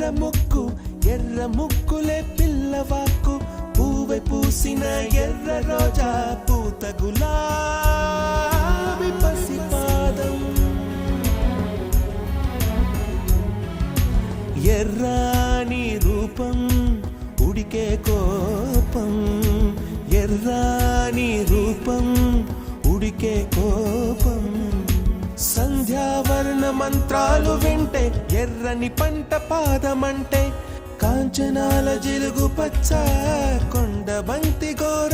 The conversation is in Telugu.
ఎర్ర ముక్కులే పిల్లవాకు, పూవై పూసిన ఎర్ర రోజా, పూత గులాబీ పసిపాదం. ఎర్రాని రూపం ఉడికే కోపం, ఎర్రాని రూపం ఉడికే కోపం. సంధ్యావర్ణ మంత్రాలు వింటే ఎర్రని పంట పాదమంటే, కాంచనాల జిలుగు పచ్చ కొండ బంతి ఘోరం